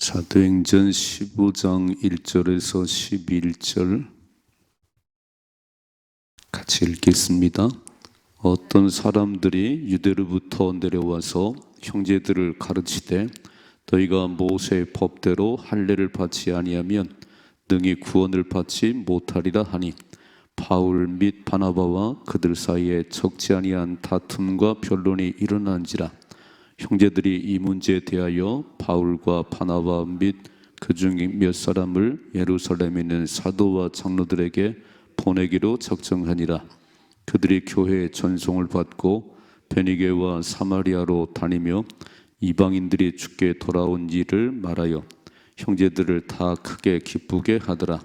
사도행전 15장 1절에서 11절 같이 읽겠습니다. 어떤 사람들이 유대로부터 내려와서 형제들을 가르치되 너희가 모세의 법대로 할례를 받지 아니하면 능히 구원을 받지 못하리라 하니 바울 및 바나바와 그들 사이에 적지 아니한 다툼과 변론이 일어난지라. 형제들이 이 문제에 대하여 바울과 바나바 및 그중 몇 사람을 예루살렘에 있는 사도와 장로들에게 보내기로 작정하니라. 그들이 교회의 전송을 받고 베니게와 사마리아로 다니며 이방인들이 주께 돌아온 일을 말하여 형제들을 다 크게 기쁘게 하더라.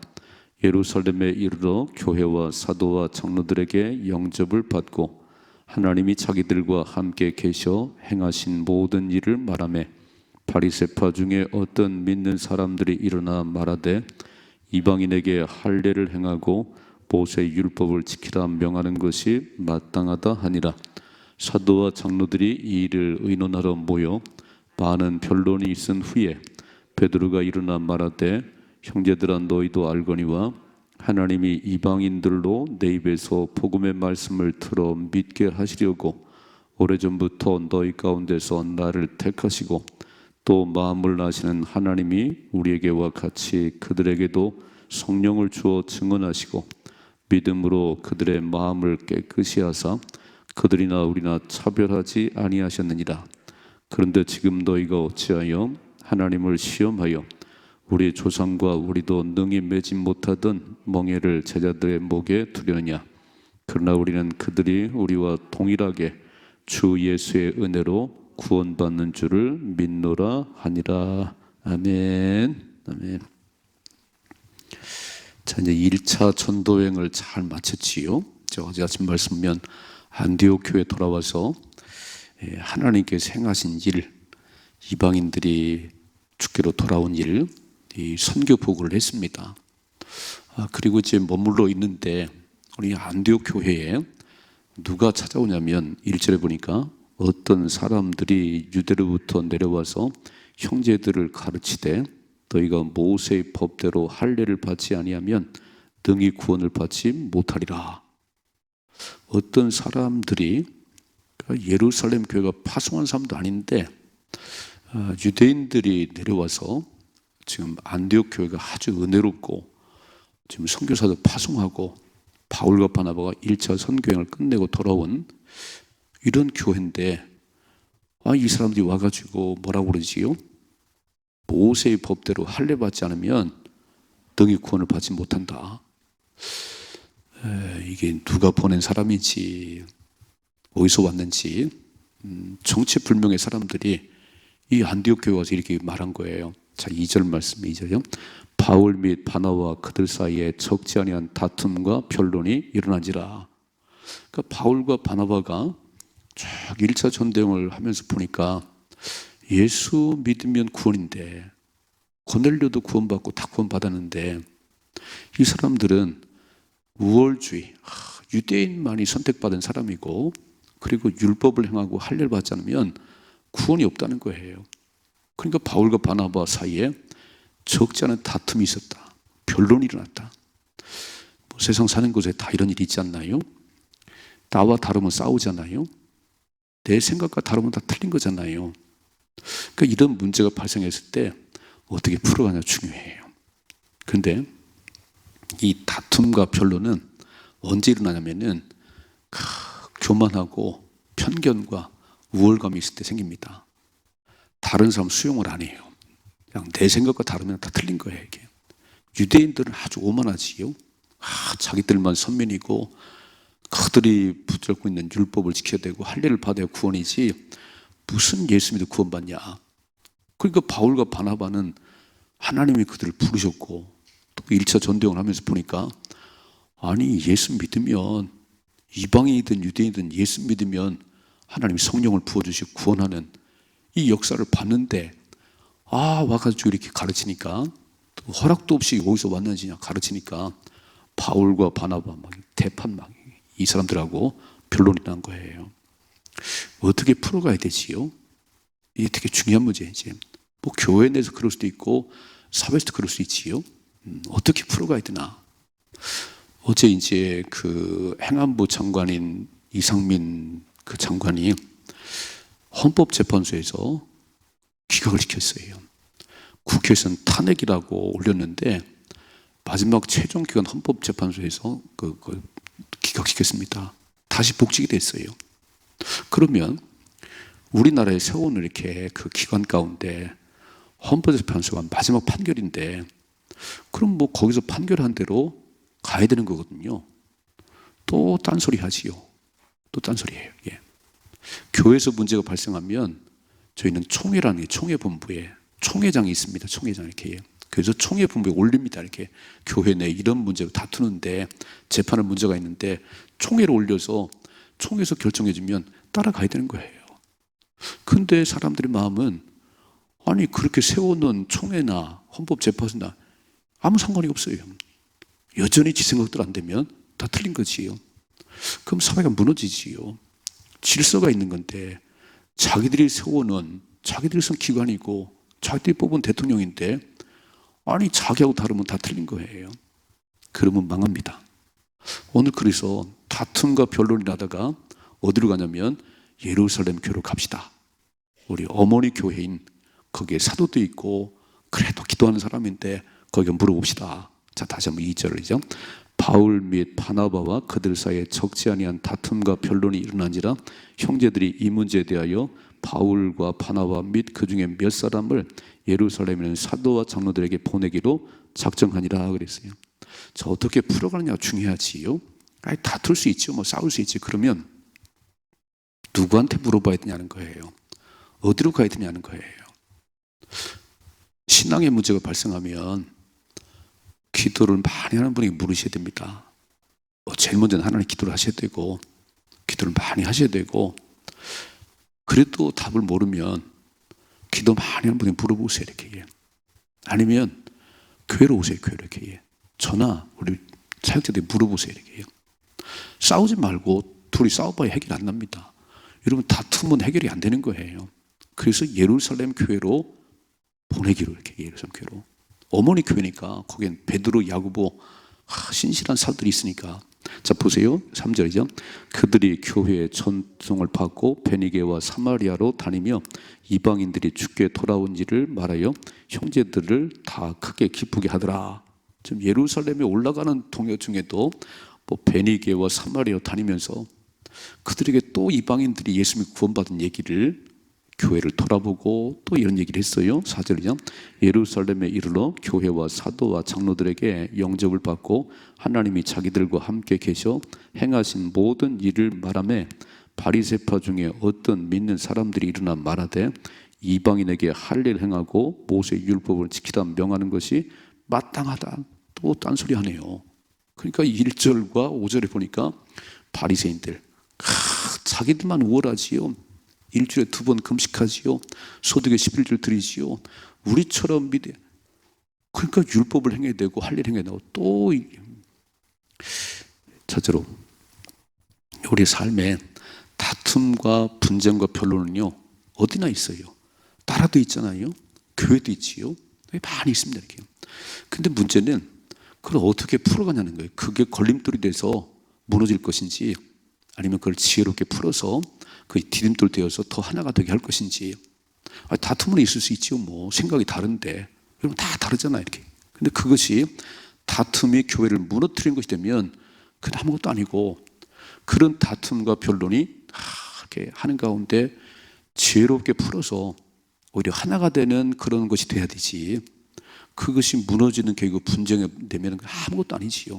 예루살렘에 이르러 교회와 사도와 장로들에게 영접을 받고 하나님이 자기들과 함께 계셔 행하신 모든 일을 말하며 바리새파 중에 어떤 믿는 사람들이 일어나 말하되 이방인에게 할례를 행하고 모세의 율법을 지키라 명하는 것이 마땅하다 하니라. 사도와 장로들이 이 일을 의논하러 모여 많은 변론이 있은 후에 베드로가 일어나 말하되 형제들아 너희도 알거니와 하나님이 이방인들로 내 입에서 복음의 말씀을 들어 믿게 하시려고 오래전부터 너희 가운데서 나를 택하시고 또 마음을 아시는 하나님이 우리에게와 같이 그들에게도 성령을 주어 증언하시고 믿음으로 그들의 마음을 깨끗이 하사 그들이나 우리나 차별하지 아니하셨느니라. 그런데 지금 너희가 어찌하여 하나님을 시험하여 우리 조상과 우리도 능히 매지 못하던 멍에를 제자들의 목에 두려냐. 그러나 우리는 그들이 우리와 동일하게 주 예수의 은혜로 구원받는 줄을 믿노라 하니라. 아멘. 아멘. 자, 이제 1차 전도여행을 잘 마쳤지요. 제가 어제 아침 말씀면 안디옥 교회에 돌아와서 하나님께서 행하신 일, 이방인들이 주께로 돌아온 일, 이 선교 보고를 했습니다. 그리고 이제 머물러 있는데 우리 안디옥 교회에 누가 찾아오냐면 1절에 보니까 어떤 사람들이 유대로부터 내려와서 형제들을 가르치되 너희가 모세의 법대로 할례를 받지 아니하면 능히 구원을 받지 못하리라. 어떤 사람들이 예루살렘 교회가 파송한 사람도 아닌데 유대인들이 내려와서 지금 안디옥 교회가 아주 은혜롭고 지금 선교사도 파송하고 바울과 바나바가 1차 선교행을 끝내고 돌아온 이런 교회인데 이 사람들이 와가지고 뭐라고 그러지요? 모세의 법대로 할례 받지 않으면 능히 구원을 받지 못한다. 이게 누가 보낸 사람인지 어디서 왔는지 정체불명의 사람들이 이 안디옥 교회 와서 이렇게 말한 거예요. 자, 2절 말씀 2절이요. 바울 및 바나바와 그들 사이에 적지 아니한 다툼과 변론이 일어난지라. 그러니까 바울과 바나바가 쭉 1차 전도행을 하면서 보니까 예수 믿으면 구원인데 고넬료도 구원받고 다 구원받았는데 이 사람들은 우월주의, 유대인만이 선택받은 사람이고 그리고 율법을 행하고 할례를 받지 않으면 구원이 없다는 거예요. 그러니까 바울과 바나바 사이에 적지 않은 다툼이 있었다. 변론이 일어났다. 세상 사는 곳에 다 이런 일이 있지 않나요? 나와 다르면 싸우잖아요. 내 생각과 다르면 다 틀린 거잖아요. 그러니까 이런 문제가 발생했을 때 어떻게 풀어가냐 중요해요. 그런데 이 다툼과 변론은 언제 일어나냐면은 교만하고 편견과 우월감이 있을 때 생깁니다. 다른 사람 수용을 안 해요. 그냥 내 생각과 다르면 다 틀린 거예요, 이게. 유대인들은 아주 오만하지요. 자기들만 선민이고 그들이 붙잡고 있는 율법을 지켜야 되고 할례를 받아야 구원이지 무슨 예수 믿어 구원받냐. 그러니까 바울과 바나바는 하나님이 그들을 부르셨고 또 1차 전도행을 하면서 보니까 아니 예수 믿으면 이방인이든 유대인이든 예수 믿으면 하나님이 성령을 부어주시고 구원하는 이 역사를 봤는데 와가지고 이렇게 가르치니까 허락도 없이 어디서 왔는지 가르치니까 바울과 바나바 대판 이 사람들하고 변론이 난 거예요. 어떻게 풀어가야 되지요? 이게 되게 중요한 문제지. 뭐 교회 내에서 그럴 수도 있고 사회에서도 그럴 수 있지요. 어떻게 풀어가야 되나? 어제 이제 그 행안부 장관인 이상민 그 장관이 헌법재판소에서 기각을 시켰어요. 국회에서는 탄핵이라고 올렸는데 마지막 최종 기관 헌법재판소에서 기각시켰습니다. 다시 복직이 됐어요. 그러면 우리나라에 세워놓은 이렇게 그 기관 가운데 헌법재판소가 마지막 판결인데 그럼 뭐 거기서 판결한 대로 가야 되는 거거든요. 또 딴소리 하지요. 또 딴소리해요. 예. 교회에서 문제가 발생하면 저희는 총회라는 총회본부에 총회장이 있습니다. 총회장 이렇게. 그래서 총회본부에 올립니다. 이렇게 교회 내 이런 문제로 다투는데 재판할 문제가 있는데 총회를 올려서 총회에서 결정해주면 따라가야 되는 거예요. 근데 사람들의 마음은 아니 그렇게 세워놓은 총회나 헌법재판소나 아무 상관이 없어요. 여전히 지 생각대로 안 되면 다 틀린 거지요. 그럼 사회가 무너지지요. 질서가 있는 건데 자기들이 세워놓은 자기들이 쓴 기관이고 자기들이 뽑은 대통령인데 아니 자기하고 다르면 다 틀린 거예요. 그러면 망합니다. 오늘 그래서 다툼과 변론이 나다가 어디로 가냐면 예루살렘 교회로 갑시다. 우리 어머니 교회인 거기에 사도도 있고 그래도 기도하는 사람인데 거기에 물어봅시다. 자, 다시 한번 2절이죠. 바울 및 바나바와 그들 사이에 적지 아니한 다툼과 변론이 일어난지라 형제들이 이 문제에 대하여 바울과 바나바 및 그 중에 몇 사람을 예루살렘에 있는 사도와 장로들에게 보내기로 작정하니라 그랬어요. 자, 어떻게 풀어가느냐가 중요하지요. 아니, 다툴 수 있죠. 뭐 싸울 수 있지. 그러면 누구한테 물어봐야 되냐는 거예요. 어디로 가야 되냐는 거예요. 신앙의 문제가 발생하면 기도를 많이 하는 분에게 물으셔야 됩니다. 제일 먼저는 하나님 기도를 하셔야 되고 기도를 많이 하셔야 되고 그래도 답을 모르면 기도 많이 하는 분에게 물어보세요. 이렇게. 아니면 교회로 오세요. 교회로 이렇게. 저나 우리 사역자들이 물어보세요. 이렇게. 싸우지 말고 둘이 싸워봐야 해결 안 납니다. 여러분 다투면 해결이 안 되는 거예요. 그래서 예루살렘 교회로 보내기로 이렇게 예루살렘 교회로. 어머니 교회니까 거기엔 베드로, 야고보 신실한 사람들이 있으니까. 자 보세요. 3절이죠. 그들이 교회의 전송을 받고 베니게와 사마리아로 다니며 이방인들이 주께 돌아온지를 말하여 형제들을 다 크게 기쁘게 하더라. 지금 예루살렘에 올라가는 동역 중에도 뭐 베니게와 사마리아 다니면서 그들에게 또 이방인들이 예수님이 구원받은 얘기를 교회를 돌아보고 또 이런 얘기를 했어요. 4절이죠. 예루살렘에 이르러 교회와 사도와 장로들에게 영접을 받고 하나님이 자기들과 함께 계셔 행하신 모든 일을 말하며 바리새파 중에 어떤 믿는 사람들이 일어나 말하되 이방인에게 할례를 행하고 모세의 율법을 지키라 명하는 것이 마땅하다. 또 딴소리 하네요. 그러니까 1절과 5절에 보니까 바리새인들 자기들만 우월하지요. 일주일에 2번 금식하지요. 소득의 11절 드리지요. 우리처럼 믿어. 그러니까 율법을 행해야 되고 할례를 행해야 되고 또 첫째로 우리 삶에 다툼과 분쟁과 변론은요 어디나 있어요. 나라도 있잖아요. 교회도 있지요. 많이 있습니다. 이렇게. 근데 문제는 그걸 어떻게 풀어가냐는 거예요. 그게 걸림돌이 돼서 무너질 것인지 아니면 그걸 지혜롭게 풀어서 그 디딤돌 되어서 더 하나가 되게 할 것인지. 다툼은 있을 수 있지요. 뭐 생각이 다른데 여러분 다 다르잖아요. 이렇게. 근데 그것이 다툼이 교회를 무너뜨리는 것이 되면 그건 아무것도 아니고 그런 다툼과 변론이 이렇게 하는 가운데 지혜롭게 풀어서 오히려 하나가 되는 그런 것이 돼야 되지. 그것이 무너지는 결국 분쟁이 되면 아무것도 아니지요.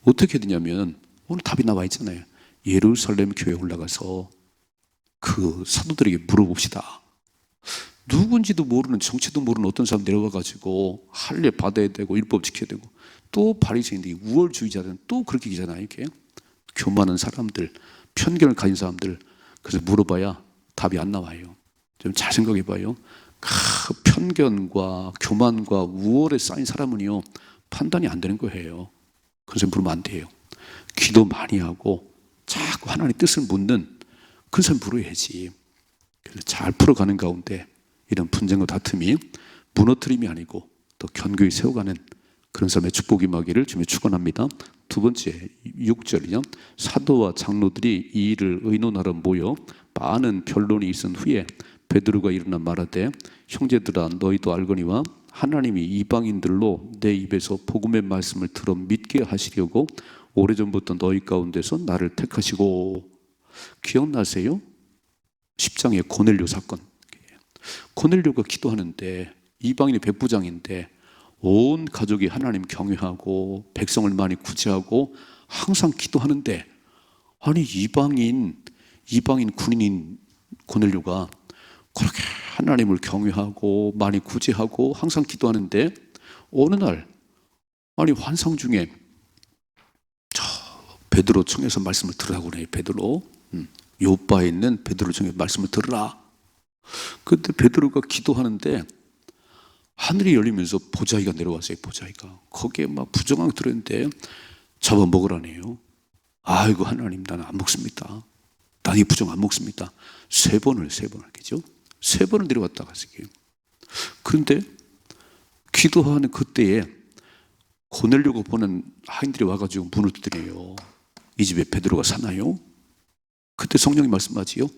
어떻게 되냐면 오늘 답이 나와 있잖아요. 예루살렘 교회에 올라가서 그 사도들에게 물어봅시다. 누군지도 모르는 정체도 모르는 어떤 사람 내려와가지고 할례 받아야 되고 율법 지켜야 되고 또 바리새인들이 우월주의자들은 또 그렇게 기잖아요. 이렇게 교만한 사람들, 편견을 가진 사람들. 그래서 물어봐야 답이 안 나와요. 좀 잘 생각해봐요. 편견과 교만과 우월에 쌓인 사람은요 판단이 안 되는 거예요. 그래서 물으면 안 돼요. 기도 많이 하고 자꾸 하나님의 뜻을 묻는 그런 사람 물어야지. 그래서 잘 풀어가는 가운데 이런 분쟁과 다툼이 무너뜨림이 아니고 또 견고히 세워가는 그런 삶의 축복이 임하기를 주님이 축원합니다. 두 번째 6절이요. 사도와 장로들이 이 일을 의논하러 모여 많은 변론이 있은 후에 베드로가 일어나 말하되 형제들아 너희도 알거니와 하나님이 이방인들로 내 입에서 복음의 말씀을 들어 믿게 하시려고 오래전부터 너희 가운데서 나를 택하시고. 기억나세요? 10장의 고넬료 사건. 고넬료가 기도하는데 이방인의 백부장인데 온 가족이 하나님 경외하고 백성을 많이 구제하고 항상 기도하는데, 아니 이방인 군인인 고넬료가 그렇게 하나님을 경외하고 많이 구제하고 항상 기도하는데 어느 날 아니 환상 중에 저 베드로 청에서 말씀을 들으라고 그래요. 베드로 요바에 있는 베드로 청에서 말씀을 들으라. 그때 베드로가 기도하는데 하늘이 열리면서 보자기가 내려왔어요. 보자기가 거기에 막 부정하게 들었는데 잡아먹으라네요. 아이고 하나님 나는 안 먹습니다. 난 이 부정 안 먹습니다. 세 번을 하겠죠. 세 번을 내려왔다가 하세요. 그런데 기도하는 그때에 고넬료가 보는 하인들이 와가지고 문을 두드려요. 이 집에 베드로가 사나요? 그때 성령이 말씀하지요.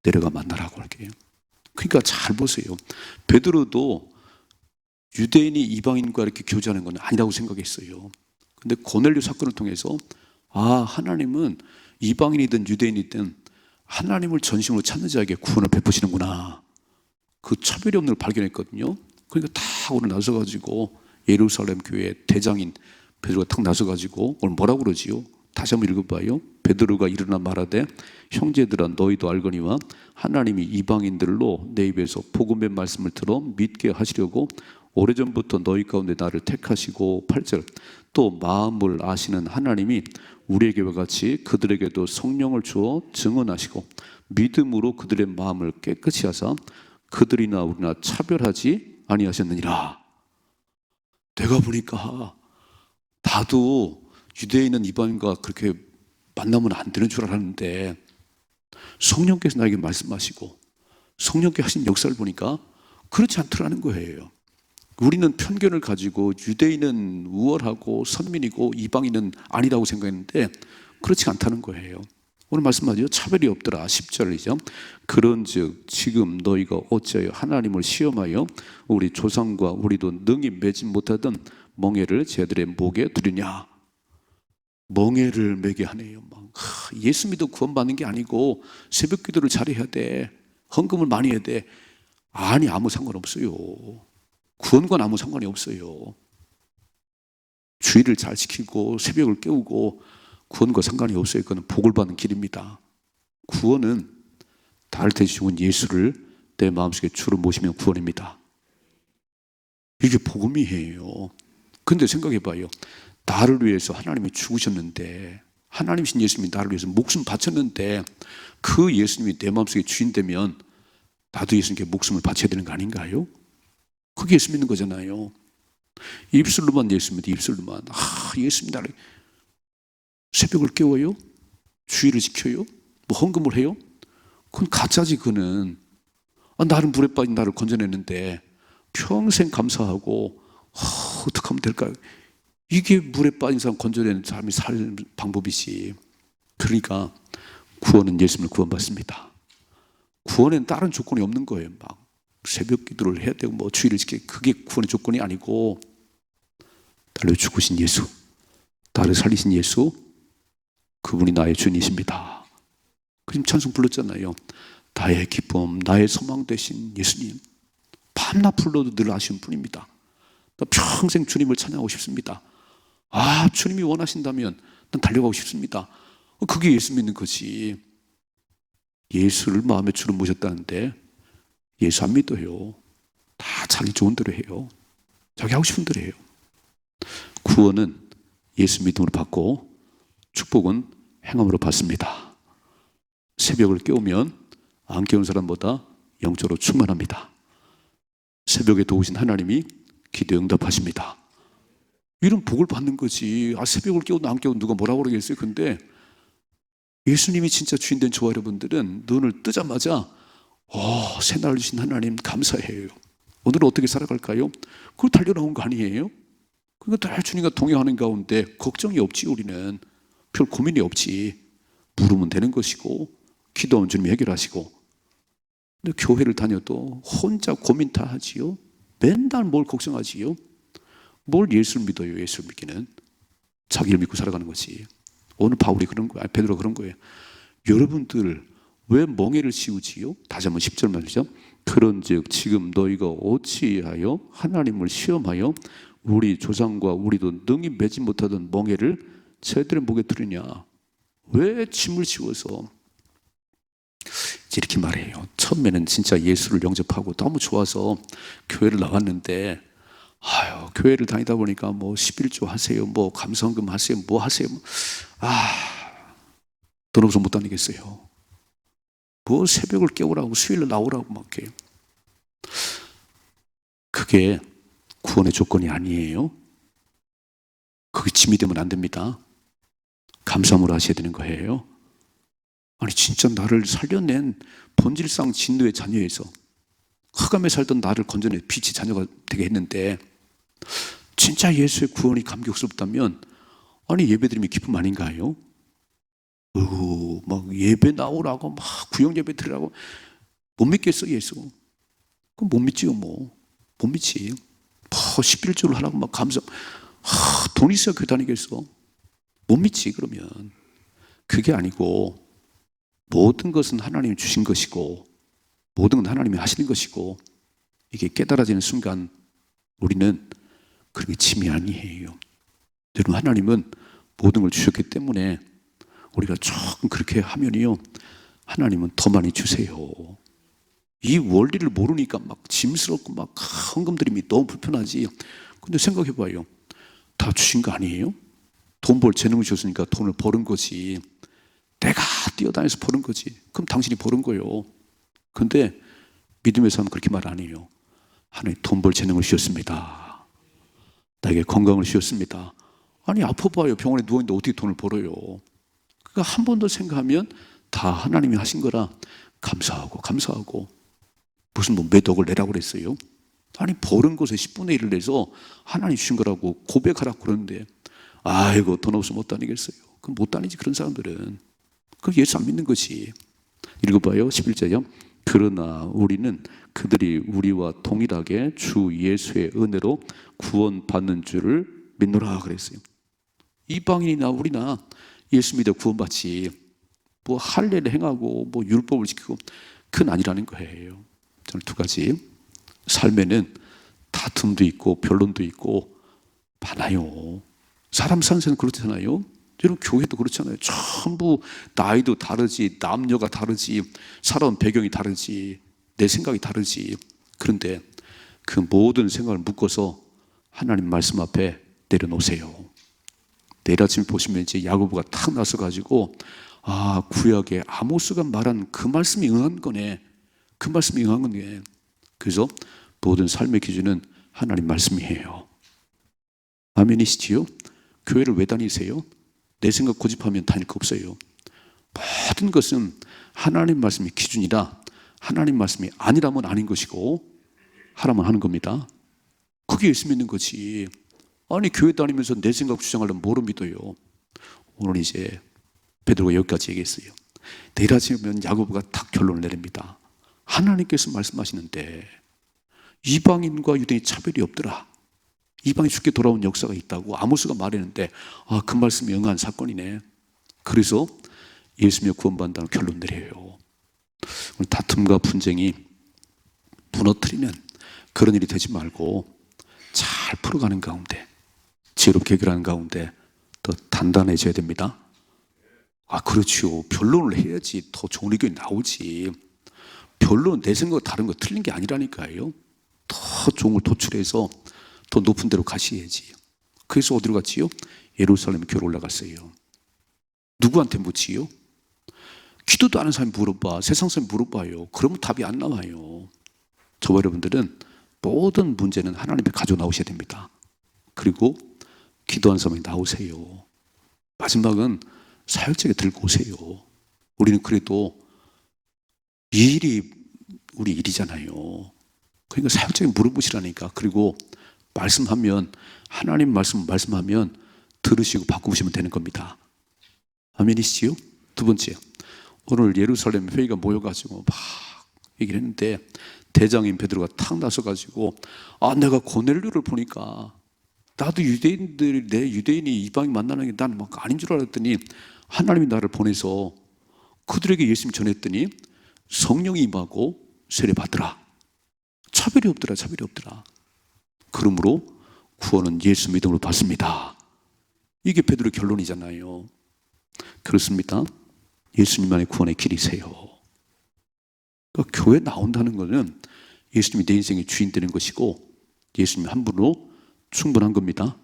내려가 만나라고 할게요. 그러니까 잘 보세요. 베드로도 유대인이 이방인과 이렇게 교제하는 건 아니라고 생각했어요. 근데 고넬료 사건을 통해서 하나님은 이방인이든 유대인이든 하나님을 전심으로 찾는 자에게 구원을 베푸시는구나. 그 차별이 없는 걸 발견했거든요. 그러니까 다 오늘 나서가지고 예루살렘 교회 대장인 베드로가 탁 나서가지고 오늘 뭐라고 그러지요? 다시 한번 읽어봐요. 베드로가 일어나 말하되 형제들아 너희도 알거니와 하나님이 이방인들로 내 입에서 복음의 말씀을 들어 믿게 하시려고 오래전부터 너희 가운데 나를 택하시고. 8절 또 마음을 아시는 하나님이 우리에게와 같이 그들에게도 성령을 주어 증언하시고 믿음으로 그들의 마음을 깨끗이 하사 그들이나 우리나 차별하지 아니하셨느니라. 내가 보니까 나도 유대인은 이방인과 그렇게 만나면 안 되는 줄 알았는데 성령께서 나에게 말씀하시고 성령께 하신 역사를 보니까 그렇지 않더라는 거예요. 우리는 편견을 가지고 유대인은 우월하고 선민이고 이방인은 아니라고 생각했는데 그렇지 않다는 거예요. 오늘 말씀하죠. 차별이 없더라. 10절이죠. 그런즉 지금 너희가 어찌하여 하나님을 시험하여 우리 조상과 우리도 능히 매지 못하던 멍에를 쟤들의 목에 두르냐. 멍에를 매게 하네요. 예수 믿어 구원받는 게 아니고 새벽 기도를 잘해야 돼. 헌금을 많이 해야 돼. 아니 아무 상관없어요. 구원과는 아무 상관이 없어요. 주의를 잘 지키고 새벽을 깨우고 구원과 상관이 없어요. 그건 복을 받는 길입니다. 구원은 나를 대신 예수를 내 마음속에 주로 모시면 구원입니다. 이게 복음이에요. 근데 생각해봐요. 나를 위해서 하나님이 죽으셨는데, 하나님이신 예수님이 나를 위해서 목숨 바쳤는데 그 예수님이 내 마음속에 주인 되면 나도 예수님께 목숨을 바쳐야 되는 거 아닌가요? 그게 예수 믿는 거잖아요. 입술로만 예수 믿어. 입술로만 예수님 나를 새벽을 깨워요? 주의를 지켜요? 뭐 헌금을 해요? 그건 가짜지. 그는 나는 물에 빠진 나를 건져냈는데 평생 감사하고 어떻게 하면 될까요? 이게 물에 빠진 사람 건져내는 사람이 살 방법이지. 그러니까 구원은 예수님을 구원받습니다. 구원에는 다른 조건이 없는 거예요. 막 새벽 기도를 해야 되고 뭐 주의를 지키게, 그게 구원의 조건이 아니고 달려 죽으신 예수, 나를 살리신 예수, 그분이 나의 주님이십니다. 그럼 찬송 불렀잖아요. 나의 기쁨, 나의 소망 되신 예수님, 밤낮 불러도 늘 아쉬운 분입니다. 나 평생 주님을 찬양하고 싶습니다. 주님이 원하신다면 난 달려가고 싶습니다. 그게 예수 믿는 거지. 예수를 마음의 주로 모셨다는데 예수 안 믿어요. 다 자기 좋은 대로 해요. 자기 하고 싶은 대로 해요. 구원은 예수 믿음으로 받고 축복은 행함으로 받습니다. 새벽을 깨우면 안 깨운 사람보다 영적으로 충만합니다. 새벽에 도우신 하나님이 기도에 응답하십니다. 이런 복을 받는 거지. 새벽을 깨우든 안 깨우든 누가 뭐라고 그러겠어요. 근데 예수님이 진짜 주인된 저와 여러분들은 눈을 뜨자마자 새날 주신 하나님 감사해요. 오늘은 어떻게 살아갈까요? 그걸 달려나온 거 아니에요? 그러니까 늘 주님과 동행하는 가운데 걱정이 없지. 우리는 별 고민이 없지. 물으면 되는 것이고 기도하면 주님이 해결하시고. 근데 교회를 다녀도 혼자 고민 다 하지요. 맨날 뭘 걱정하지요. 뭘 예수를 믿어요. 예수를 믿기는 자기를 믿고 살아가는 거지. 오늘 바울이 그런 거야. 베드로가 그런 거예요. 여러분들 왜 멍에를 씌우지요? 다시 한번 10절 말이죠. 그런즉 지금 너희가 어찌하여 하나님을 시험하여 우리 조상과 우리도 능히 매지 못하던 멍에를 저희들의 목에 두느냐. 왜 짐을 씌워서 이렇게 말해요. 처음에는 진짜 예수를 영접하고 너무 좋아서 교회를 나왔는데 교회를 다니다 보니까 뭐 11조 하세요, 뭐 감사헌금 하세요, 뭐 하세요. 돈 없어서 못 다니겠어요. 뭐 새벽을 깨우라고 수요일에 나오라고 막 이렇게. 그게 구원의 조건이 아니에요. 그게 짐이 되면 안 됩니다. 감사함으로 하셔야 되는 거예요. 아니 진짜 나를 살려낸 본질상 진노의 자녀에서 흑암에 살던 나를 건져내 빛의 자녀가 되게 했는데 진짜 예수의 구원이 감격스럽다면 아니 예배드림이 기쁨 아닌가요? 막 예배 나오라고 막 구역 예배 드리라고 못 믿겠어 예수. 그럼 못 믿지요 뭐. 못 믿지. 11조를 하라고 막 감사. 돈 있어야 교회 다니겠어. 못 믿지 그러면. 그게 아니고 모든 것은 하나님이 주신 것이고 모든 건 하나님이 하시는 것이고 이게 깨달아지는 순간 우리는 그런 게 짐이 아니에요. 여러분 하나님은 모든 걸 주셨기 때문에 우리가 조금 그렇게 하면요 하나님은 더 많이 주세요. 이 원리를 모르니까 막 짐스럽고 막 헌금 드림이 너무 불편하지. 근데 생각해봐요. 다 주신 거 아니에요? 돈 벌 재능을 주셨으니까 돈을 버는 거지. 내가 뛰어다녀서 버는 거지. 그럼 당신이 버는 거예요. 근데 믿음의 사람은 그렇게 말 안 해요. 하나님 돈 벌 재능을 주셨습니다. 나에게 건강을 주셨습니다. 아니 아파봐요. 병원에 누워있는데 어떻게 돈을 벌어요. 그러니까 한 번 더 생각하면 다 하나님이 하신 거라 감사하고 무슨 뭐 몇 억을 내라고 그랬어요. 아니 버는 것에 10분의 1을 내서 하나님 주신 거라고 고백하라고 그러는데 아이고 돈 없으면 못 다니겠어요. 그럼 못 다니지 그런 사람들은. 그럼 예수 안 믿는 거지. 읽어봐요. 11절이요. 그러나 우리는 그들이 우리와 동일하게 주 예수의 은혜로 구원받는 줄을 믿노라 그랬어요. 이방인이나 우리나 예수 믿어 구원받지 뭐 할례를 행하고 뭐 율법을 지키고 그건 아니라는 거예요. 저는 두 가지. 삶에는 다툼도 있고 변론도 있고 많아요. 사람 사는 세상 그렇잖아요. 여러분 교회도 그렇잖아요. 전부 나이도 다르지, 남녀가 다르지, 살아온 배경이 다르지, 내 생각이 다르지. 그런데 그 모든 생각을 묶어서 하나님 말씀 앞에 내려놓으세요. 내일 아침에 보시면 이제 야고보가 탁 나서가지고 구약에 아모스가 말한 그 말씀이 응한 거네. 그 말씀이 응한 거네. 그래서 모든 삶의 기준은 하나님 말씀이에요. 아멘이시지요? 교회를 왜 다니세요? 내 생각 고집하면 다닐 거 없어요. 모든 것은 하나님 말씀이 기준이라 하나님 말씀이 아니라면 아닌 것이고 하라면 하는 겁니다. 그게 예수 믿는 거지. 아니 교회 다니면서 내 생각 주장하려면 뭐로 믿어요? 오늘 이제 베드로가 여기까지 얘기했어요. 내일 아침이면 야고보가 딱 결론을 내립니다. 하나님께서 말씀하시는데 이방인과 유대인이 차별이 없더라. 이방이 죽게 돌아온 역사가 있다고 아모스가 말했는데 그 말씀이 응한 사건이네. 그래서 예수 믿어 구원받는다는 결론 내려요. 오늘 다툼과 분쟁이 무너뜨리는 그런 일이 되지 말고 잘 풀어가는 가운데 지혜롭게 해결하는 가운데 더 단단해져야 됩니다. 그렇죠. 변론을 해야지 더 좋은 의견이 나오지. 변론 내 생각 다른 거 틀린 게 아니라니까요. 더 좋은 걸 도출해서 더 높은 데로 가셔야지. 그래서 어디로 갔지요? 예루살렘 교회로 올라갔어요. 누구한테 묻지요? 기도도 아는 사람이 물어봐. 세상 사람이 물어봐요. 그러면 답이 안 나와요. 저와 여러분들은 모든 문제는 하나님 앞에 가져 나오셔야 됩니다. 그리고 기도하는 사람이 나오세요. 마지막은 사역자에게 들고 오세요. 우리는 그래도 이 일이 우리 일이잖아요. 그러니까 사역자에게 물어보시라니까. 그리고 말씀하면, 하나님 말씀하면 들으시고 바꾸시면 되는 겁니다. 아멘이시죠? 두 번째, 오늘 예루살렘 회의가 모여가지고 막 얘기를 했는데 대장인 베드로가 탁 나서가지고 내가 고넬료를 보니까 나도 내 유대인이 이방인 만나는 게 난 막 아닌 줄 알았더니 하나님이 나를 보내서 그들에게 예수님 전했더니 성령이 임하고 세례 받으라. 차별이 없더라. 그러므로 구원은 예수 믿음으로 받습니다. 이게 베드로의 결론이잖아요. 그렇습니다. 예수님만의 구원의 길이세요. 그러니까 교회 나온다는 것은 예수님이 내 인생의 주인 되는 것이고 예수님 한 분으로 충분한 겁니다.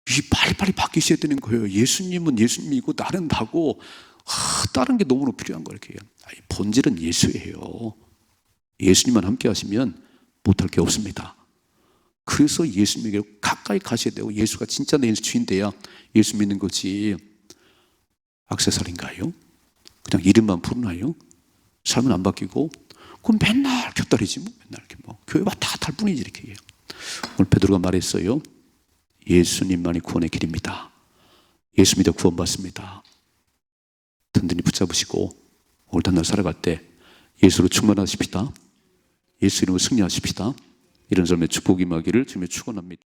이 빨리빨리 바뀌셔야 되는 거예요. 예수님은 예수님이고 나는 나고 다른 게 너무나 필요한 거예요. 본질은 예수예요. 예수님만 함께 하시면 못할 게 없습니다. 그래서 예수님에게 가까이 가셔야 되고 예수가 진짜 내 인생 주인 돼야 예수 믿는 거지. 액세서리인가요? 그냥 이름만 부르나요? 삶은 안 바뀌고 그럼 맨날 곁다리지 맨날 이렇게 교회 왔다 갔다 할 뿐이지 이렇게. 오늘 베드로가 말했어요. 예수님만이 구원의 길입니다. 예수 믿어 구원받습니다. 든든히 붙잡으시고 오늘 단날 살아갈 때 예수로 충만하십시다. 예수 이름으로 승리하십시다. 이런 삶의 축복이 임하기를 주님의 축원합니다.